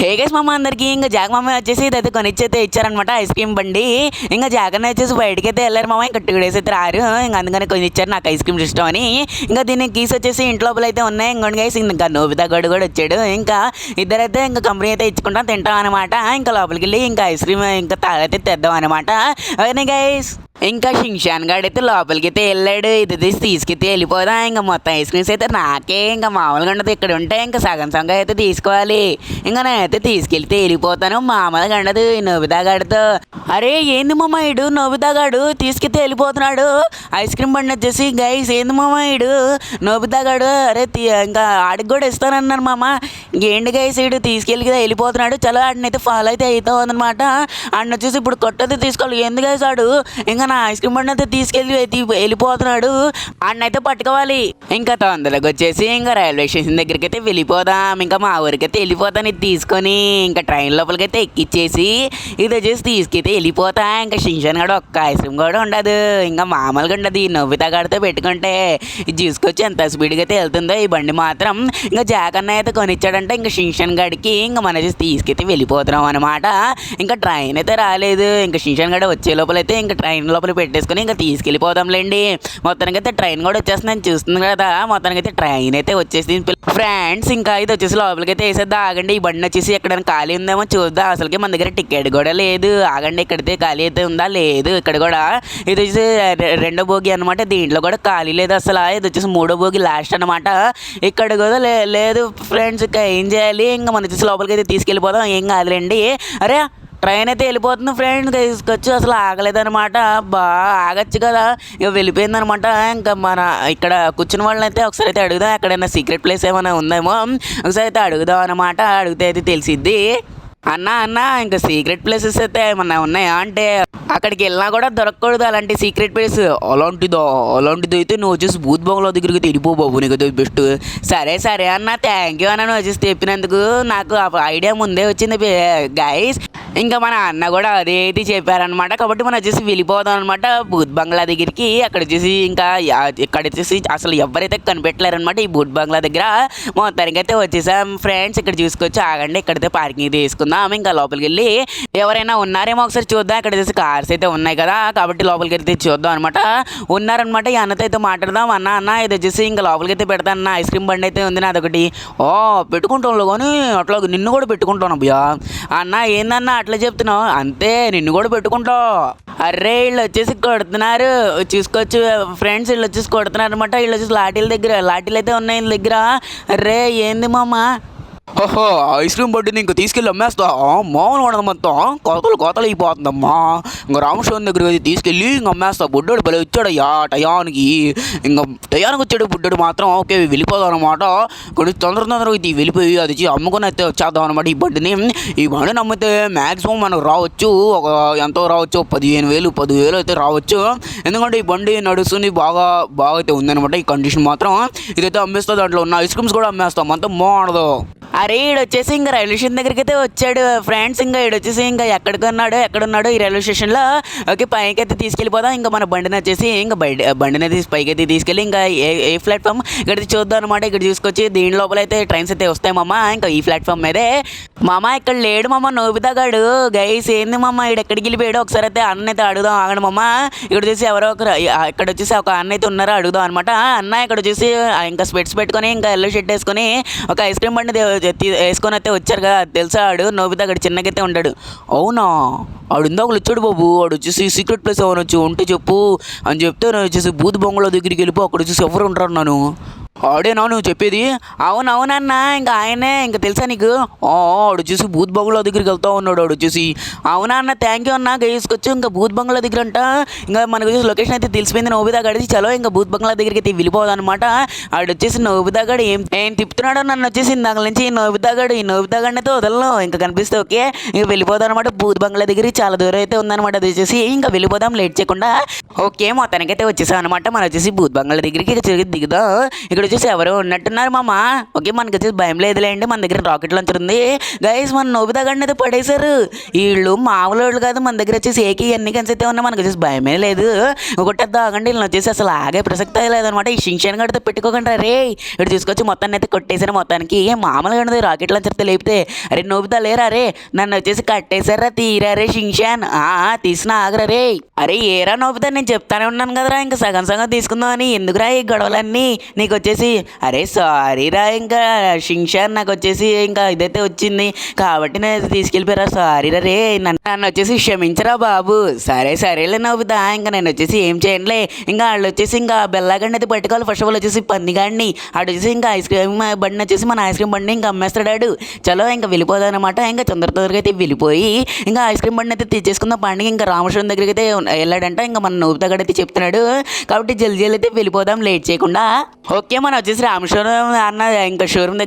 Hey guys మామ అందరికి ఇంకా జాగ మామ వచ్చేసి ఇదైతే కొనిచ్చైతే ఇచ్చారనమాట ఐస్ క్రీమ్ బండి. ఇంకా జాగన్న వచ్చేసి బయటకి అయితే వెళ్ళారు మామ. ఇంకా 2 days అయితే రారు. ఇంకా అందుకని కొని ఇచ్చారు నాకు ఐస్ క్రీమ్ ఇష్టం అని. ఇంకా దీన్ని కీస్ వచ్చేసి ఇంట్లో అయితే ఉన్నాయి. ఇంకోటి గైస్ ఇంకా నోబితా గడు కూడా వచ్చాడు. ఇంకా ఇద్దరైతే ఇంకా కంపెనీ అయితే ఇచ్చుకుంటాం తింటాం అనమాట. ఇంకా లోపలికి వెళ్ళి ఇంకా ఐస్ క్రీమ్ ఇంకా తాగైతే తెద్దాం అనమాట. అవునా గైస్. ఇంకా షింషాన్ గాడు అయితే లోపలికి అయితే వెళ్ళాడు. ఇది తీసుకెళ్తే వెళ్ళిపోదా. ఇంకా మొత్తం ఐస్ క్రీమ్స్ అయితే నాకే ఇంకా మామూలుగా ఉండదు. ఇక్కడ ఉంటే ఇంకా సగం సగం అయితే తీసుకోవాలి. ఇంకా నేనైతే తీసుకెళ్తే వెళ్ళిపోతాను. మామూలుగా ఉండదు ఈ నోబితా గాడితో. అరే ఏంది మామ ఇడు నోబితా గాడు తీసుకెళ్తే వెళ్ళిపోతున్నాడు. ఐస్ క్రీమ్ బండి వచ్చేసి గైస్ ఏంది మామ ఇడు నోబితా గాడు. అరే ఇంకా ఆడికి కూడా ఇస్తానన్నారు మామ. ఇంకేంటి గైస్ ఇడు తీసుకెళ్ళి వెళ్ళిపోతున్నాడు. చలో ఆడినైతే ఫాలో అయితే అవుతావు అనమాట. ఆడిని వచ్చేసి ఇప్పుడు కొట్టయితే తీసుకోవాలి. ఎందుకు గైస్ ఆడు ఇంకా నా ఐస్ క్రీమ్ బండి అయితే తీసుకెళ్ళి వెళ్ళిపోతున్నాడు. ఆడినైతే పట్టుకోవాలి. ఇంకా తొందరగా వచ్చేసి ఇంకా రైల్వే స్టేషన్ దగ్గరికి అయితే వెళ్ళిపోదాం. ఇంకా మా ఊరికి అయితే వెళ్ళిపోతాను ఇది తీసుకొని. ఇంకా ట్రైన్ లోపలికి అయితే ఎక్కిచ్చేసి ఇది వచ్చేసి తీసుకెళ్తే వెళ్ళిపోతా. ఇంకా షింషాన్ గడు ఒక్క ఐస్ క్రీమ్ కూడా ఉండదు. ఇంకా మామూలుగా ఉండదు. ఈ నోబితా గడితో పెట్టుకుంటే ఇది చూసుకొచ్చి ఎంత స్పీడ్గా అయితే వెళ్తుందో ఈ బండి మాత్రం. ఇంకా జాక్ అన్న అయితే కొనిచ్చాడంటే ఇంకా షింషాన్ గడికి ఇంకా మన తీసుకెళ్తే వెళ్ళిపోతున్నాం అనమాట. ఇంకా ట్రైన్ అయితే రాలేదు. ఇంకా షింషాన్ గడ వచ్చే లోపలైతే ఇంకా ట్రైన్ లోపల పెట్టేసుకుని ఇంకా తీసుకెళ్ళిపోదాంలేండి. మొత్తానికి అయితే ట్రైన్ కూడా వచ్చేస్తుందని చూస్తుంది కదా. మొత్తానికి అయితే ట్రైన్ అయితే వచ్చేసింది ఫ్రెండ్స్. ఇంకా ఇది వచ్చేసి లోపలికి అయితే వేసేద్దా. ఆగండి ఈ బండి వచ్చేసి ఎక్కడైనా ఖాళీ ఉందేమో చూద్దాం. అసలుకి మన దగ్గర టికెట్ కూడా లేదు. ఆగండి ఇక్కడైతే ఖాళీ అయితే ఉందా లేదు. ఇక్కడ కూడా ఇది వచ్చేసి 2వ బోగి అనమాట. దీంట్లో కూడా ఖాళీ లేదు అసలు. ఇది వచ్చేసి 3వ బోగి లాస్ట్ అనమాట. ఇక్కడ కూడా లేదు ఫ్రెండ్స్. ఇంకా ఏం చేయాలి. ఇంకా మన వచ్చేసి లోపలికి అయితే తీసుకెళ్ళిపోదాం. ఏం కాదులేండి. అరే ట్రైన్ అయితే వెళ్ళిపోతుంది ఫ్రెండ్స్. తీసుకొచ్చి అసలు ఆగలేదనమాట. ఆగచ్చు కదా. ఇక వెళ్ళిపోయిందనమాట. ఇంకా మన ఇక్కడ కూర్చున్న వాళ్ళని అయితే ఒకసారి అయితే అడుగుదాం. ఎక్కడైనా సీక్రెట్ ప్లేస్ ఏమైనా ఉందేమో ఒకసారి అయితే అడుగుదాం అనమాట. అడిగితే అయితే తెలిసిద్ది. అన్న ఇంకా సీక్రెట్ ప్లేసెస్ అయితే ఏమన్నా ఉన్నాయా అంటే అక్కడికి వెళ్ళినా కూడా దొరకకూడదు అలాంటి సీక్రెట్ ప్లేస్. అలాంటిది అయితే నువ్వు వచ్చేసి బూత్ బంగ్లా దగ్గరికి వెళ్ళిపో బాబు, నీకు అయితే బెస్ట్. సరే అన్న థ్యాంక్ యూ అన్న నువ్వు వచ్చేసి చెప్పినందుకు. నాకు ఐడియా ముందే వచ్చింది గైస్. ఇంకా మన అన్న కూడా అదే అయితే చెప్పారనమాట. కాబట్టి మనం వచ్చేసి వెళ్ళిపోదాం అనమాట బూత్ బంగ్లా దగ్గరికి. అక్కడ వచ్చేసి ఇంకా ఇక్కడ వచ్చేసి అసలు ఎవరైతే కనిపెట్టలేరనమాట ఈ బూత్ బంగ్లా దగ్గర. మొత్తానికి అయితే వచ్చేసాం ఫ్రెండ్స్. ఇక్కడ చూసుకొచ్చి ఆగండి ఇక్కడైతే పార్కింగ్ తీసుకుందాం. ఇంకా లోపలికి వెళ్ళి ఎవరైనా ఉన్నారేమో ఒకసారి చూద్దాం. ఇక్కడ వచ్చేసి కార్స్ అయితే ఉన్నాయి కదా. కాబట్టి లోపలికి అయితే చూద్దాం అనమాట. ఉన్నారనమాట. ఈ అన్నతో అయితే మాట్లాడదాం. అన్న ఇది వచ్చేసి ఇంకా లోపలికి అయితే పెడతాను అన్న. ఐస్ క్రీమ్ బండి అయితే ఉంది నాదొకటి. పెట్టుకుంటాను కానీ అట్లా నిన్ను కూడా పెట్టుకుంటాను భయ్యా. అన్న ఏందన్నా అట్లా చెప్తున్నావు. అంతే నిన్ను కూడా పెట్టుకుంటావు. అర్రే వీళ్ళు వచ్చేసి కొడుతున్నారు చూసుకోవచ్చు ఫ్రెండ్స్. వీళ్ళు వచ్చేసి కొడుతున్నారు అనమాట. వీళ్ళు వచ్చేసి లాఠీలు అయితే ఉన్నాయి వీళ్ళ దగ్గర. అర్రే ఏంది మామ. ఓహో ఐస్ క్రీమ్ బండిని ఇంకా తీసుకెళ్ళి అమ్మేస్తా. మామూలు ఉండదు మొత్తం కోతలు అయిపోతుందమ్మా. ఇంకా రామస్వామి దగ్గరికి తీసుకెళ్ళి ఇంక అమ్మేస్తా. బుడ్డోడు భలే వచ్చాడయ్యా టయానికి. ఇంకా టయానికి వచ్చాడు బుడ్డోడు మాత్రం. ఓకే వెళ్ళిపోదాం అనమాట. కొంచెం తొందరగా ఇది వెళ్ళిపోయి అది అమ్ముకొని అయితే వచ్చేద్దాం అనమాట ఈ బండిని. ఈ బండిని అమ్మితే మ్యాక్సిమం మనకు రావచ్చు ఒక ఎంతో రావచ్చు 15,000 అయితే రావచ్చు. ఎందుకంటే ఈ బండి నడుస్తుంది బాగా అయితే ఉందనమాట. ఈ కండిషన్ మాత్రం ఇదైతే అమ్మేస్తా. దాంట్లో ఉన్న ఐస్ క్రీమ్స్ కూడా అమ్మేస్తాం. అంతా బాగుండదు. అరే ఈడొచ్చేసి ఇంకా రైల్వే స్టేషన్ దగ్గరికి అయితే వచ్చాడు ఫ్రెండ్స్. ఇంకా ఈడొచ్చేసి ఇంకా ఎక్కడున్నాడు ఈ రైల్వే స్టేషన్లో. ఓకే పైకి అయితే తీసుకెళ్ళిపోదాం. ఇంకా మన బండిని వచ్చేసి ఇంకా బండిని పైకి అయితే తీసుకెళ్ళి ఇంకా ఏ ప్లాట్ఫామ్ ఇక్కడ చూద్దాం అనమాట. ఇక్కడ చూసుకొచ్చి దీని లోపల అయితే ట్రైన్స్ అయితే వస్తాయి మామ. ఇంకా ఈ ప్లాట్ఫామ్ మీదే మామ. ఇక్కడ లేడు మామ నోబితా గాడు. గైస్ ఏంది మామ ఈడు ఎక్కడికి వెళ్ళిపోయాడు. ఒకసారి అయితే అన్న అయితే అడుగుదాం ఆగండి మామ. ఇక్కడ వచ్చేసి ఎవరో ఒకరు ఇక్కడ వచ్చేసి ఒక అన్న అయితే ఉన్నారో అడుగుదాం అనమాట. అన్న ఇక్కడ వచ్చేసి ఇంకా స్పెట్స్ పెట్టుకొని ఇంకా ఎల్లో షర్ట్ వేసుకొని ఒక ఐస్ క్రీమ్ బండి వేసుకొని అయితే వచ్చారు కదా. తెలుసా ఆడు నోబితా గడు చిన్నగైతే ఉంటాడు. అవునా ఆడు ఇందాకలు వచ్చాడు బాబు. వాడు వచ్చేసి సీక్రెట్ ప్లేస్ ఏమైనా వచ్చి ఉంటే చెప్పు అని చెప్తే నేను వచ్చేసి బూత్ బంగ్లా దగ్గరికి వెళ్ళిపో. అక్కడ వచ్చేసి ఎవరు ఉంటారు నన్ను. ఆడేనా నువ్వు చెప్పేది. అవునన్నా ఇంకా ఆయనే ఇంకా తెలుసా నీకు. ఆడు చూసి బూత్ బంగ్లా దగ్గరికి వెళ్తా ఉన్నాడు. ఆడు వచ్చేసి అవునా అన్న థ్యాంక్ యూ అన్న. తీసుకొచ్చి ఇంకా బూత్ బంగ్లా దగ్గర అంట. ఇంకా మనకు వచ్చేసి లొకేషన్ అయితే తెలిసిపోయింది. నోబితా గడిచి చలో ఇంకా బూత్ బంగ్లా దగ్గరికి అయితే వెళ్ళిపోదాం అనమాట. ఆడు వచ్చేసి నోబితా గడు ఏం తిప్పుతున్నాడో నన్ను వచ్చేసి దాని నుంచి ఈ నోబితా గడిని అయితే వదలను. ఇంకా కనిపిస్తే ఓకే ఇంకా వెళ్ళిపోదాం అనమాట. బూత్ బంగ్లా దగ్గరికి చాలా దూరం అయితే ఉందన్నమాట. అది వచ్చేసి ఇంకా వెళ్ళిపోదాం లేట్ చేయకుండా. ఓకే మొత్తానికైతే వచ్చేసాం అనమాట. మనం వచ్చేసి బూత్ బంగ్లా దగ్గరికి దిగుదాం. ఇక్కడ ఇక్కడ వచ్చేసి ఎవరో ఉన్నట్టున్నారు మామ. ఓకే మనకి వచ్చేసి భయం లేదులేండి, మన దగ్గర రాకెట్ లాంచర్ ఉంది. గైస్ మన నోబితా గాడిని అయితే పడేశారు. వీళ్ళు మామూలు వాళ్ళు కాదు, మన దగ్గర వచ్చేసి ఏకి ఎన్ని గన్స్ అయితే ఉన్నా మనకు వచ్చేసి భయమే లేదు. ఒకటేద్దా ఆగండి, వీళ్ళని వచ్చేసి అసలు ఆగే ప్రసక్తే లేదనమాట. ఈ షించాన్ గడితో పెట్టుకోకుండా రే ఇక్కడ తీసుకొచ్చి మొత్తాన్ని అయితే కొట్టేశారు. మొత్తానికి మామూలుగా ఉండదు రాకెట్ లాంచర్తో లేపితే. అరే నోబితా లేరా రే, నన్ను వచ్చేసి కట్టేశారా తీరా రే షించాన్. తీసిన ఆగరా రే. అరే ఏరా నోబితా, నేను చెప్తానే ఉన్నాను కదరా ఇంకా సగం సగం తీసుకుందాం అని, ఎందుకురా ఈ గొడవలన్నీ నీకు వచ్చేసి. అరే సారీరా ఇంకా షించాన్, నాకు వచ్చేసి ఇంకా ఇదైతే వచ్చింది కాబట్టి నేను తీసుకెళ్ళిపోయారా, సారీరా రే, నన్ను వచ్చేసి క్షమించరా బాబు. సరేలే నవ్వుతా, ఇంకా నేను వచ్చేసి ఏం చేయనులే. ఇంకా వాళ్ళు వచ్చేసి ఇంకా బెల్లాగండి అయితే పట్టుకోవాలి. ఫస్ట్ ఆఫ్ ఆల్ వచ్చేసి పందిగాడిని ఆడు వచ్చేసి ఇంకా ఐస్ క్రీమ్ బండి వచ్చేసి మన ఐస్ క్రీమ్ బండి ఇంకా అమ్మేస్తాడు. చలో ఇంకా వెళ్ళిపోదాం అనమాట. ఇంకా తొందరగా అయితే వెళ్ళిపోయి ఇంకా ఐస్ క్రీమ్ బండి అయితే తెచ్చేసుకుందాం. పండుగ ఇంకా రామేశ్వరం దగ్గరికి అయితే వెళ్ళాడంట. ఇంకా మన నవ్వుతా అయితే చెప్తున్నాడు కాబట్టి జల్దీ అయితే వెళ్ళిపోదాం లేట్ చేయకుండా. ఓకే మనం వచ్చేసి రామేశ్వరం అన్న ఇంకా షోరూమ్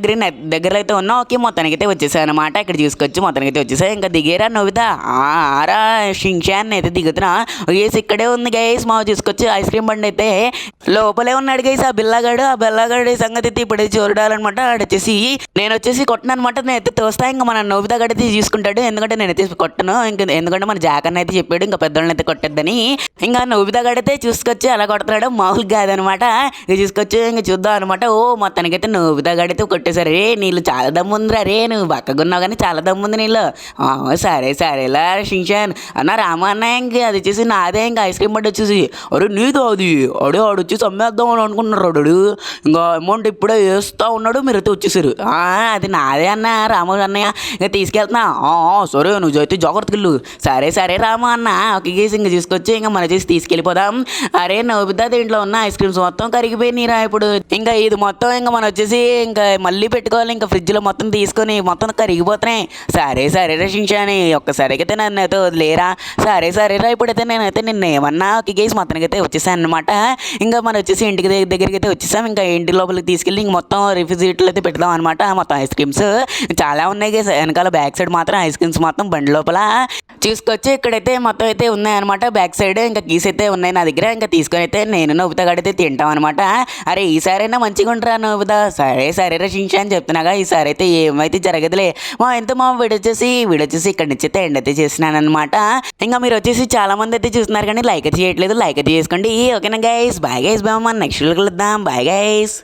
దగ్గర అయితే ఉన్నాం. ఓకే మొత్తానికి అయితే వచ్చేసాయి అనమాట. ఇక్కడ చూసుకొచ్చి మొత్తానికి అయితే వచ్చేసాయి. ఇంకా దిగేరా నవ్వుతా. ఆరా షించాన్ అయితే దిగుతున్నా. గైస్ ఇక్కడే ఉంది గైస్, మా చూసుకొచ్చి ఐస్ క్రీమ్ బండి అయితే లోపలే ఉన్నాడు గైస్. ఆ బిల్లగాడు సంగతి అయితే ఇప్పుడు చూడాలన్నమాట. ఆడు వచ్చేసి నేను వచ్చేసి కొట్టను అనమాట. నేను అయితే తోస్తా, ఇంకా మన నవ్వుతా గడితే చూసుకుంటాడు. ఎందుకంటే నేను అయితే కొట్టను, ఎందుకంటే మన జాకన్న అయితే చెప్పాడు ఇంకా పెద్దోళ్ళని అయితే కొట్టద్దని. ఇంకా నవ్వుతా గడితే చూసుకొచ్చి అలా కొడుతున్నాడు, మామూలు కాదనమాట. ఇక చూసుకొచ్చి ఇంకా చూద్దాం అనమాట. ఓ మొత్తానికైతే నవ్వుతా గడితే కొట్టేశారు. రే నీళ్ళు చాలా దమ్ముందిరా రే, నువ్వు బక్కగున్నావు కానీ చాలా దమ్ముంది నీళ్ళు. సరేలా షించాన్ అన్న రామా అన్న, ఇంక అది వచ్చేసి నాదే. ఇంకా ఐస్ క్రీమ్ బండి వచ్చేసి అరే నీదో అది ఆడు వచ్చేసి అమ్మేద్దాం అని అనుకుంటున్నారు. ఆడు ఇంకా అమౌంట్ ఇప్పుడే వేస్తూ ఉన్నాడు, మీరు అయితే వచ్చేసారు. అది నాదే అన్న రాము అన్నయ్య, ఇంకా తీసుకెళ్తున్నా. సరే నువ్వు అయితే జాగ్రత్తగా వెళ్ళు. సరే రామా అన్న. ఒక గీసి ఇంకా తీసుకొచ్చి ఇంకా మన చేసి తీసుకెళ్ళిపోదాం. అరే నవ్వుతా దీంట్లో ఉన్న ఐస్ క్రీమ్స్ మొత్తం కరిగిపోయినాయిరా ఇప్పుడు. ఇంకా ఇది మొత్తం ఇంకా మనం వచ్చేసి ఇంకా మళ్ళీ పెట్టుకోవాలి. ఇంకా ఫ్రిడ్జ్లో మొత్తం తీసుకొని మొత్తం కరిగిపోతున్నాయి. సరేరా షించాని, ఒక్కసారికైతే నన్ను అయితే వదిలేరా. సరేరా ఇప్పుడైతే నేనైతే నిన్న ఏమన్నా ఒక గేసి మొత్తానికి అయితే వచ్చేసాను అనమాట. ఇంకా మనం వచ్చేసి ఇంటికి దగ్గరికి అయితే వచ్చేసాం. ఇంకా ఇంటి లోపలికి తీసుకెళ్ళి ఇంక మొత్తం రిఫ్రిజిరేటర్లో అయితే పెడదాం అనమాట. మొత్తం ఐస్ క్రీమ్స్ చాలా ఉన్నాయి గేస్. వెనకాల బ్యాక్ సైడ్ మాత్రం ఐస్ క్రీమ్స్ మొత్తం బండి లోపల తీసుకొచ్చి ఇక్కడైతే మొత్తం అయితే ఉన్నాయన్నమాట. బ్యాక్ సైడ్ ఇంకా కీస్ అయితే ఉన్నాయి నా దగ్గర. ఇంకా తీసుకొని అయితే నేను నవ్వుతా గడితే తింటాం అనమాట. అరే ఈసారైనా మంచిగా ఉంటారా నవ్వుతా. సరేరా షించాన్ అని చెప్తున్నాగా. ఈసారి అయితే ఏమైతే జరగదులే మా వీడొచ్చేసి ఇక్కడి నుంచి అయితే ఎండ్ అయితే చేసినాను అనమాట. ఇంకా మీరు వచ్చేసి చాలా మంది అయితే చూస్తున్నారు కానీ లైక్ అయితే చేయట్లేదు, లైక్ అయితే చేసుకోండి. ఓకేనా guys, bye guys, bye next కలుద్దాం, బాయ్ గైస్.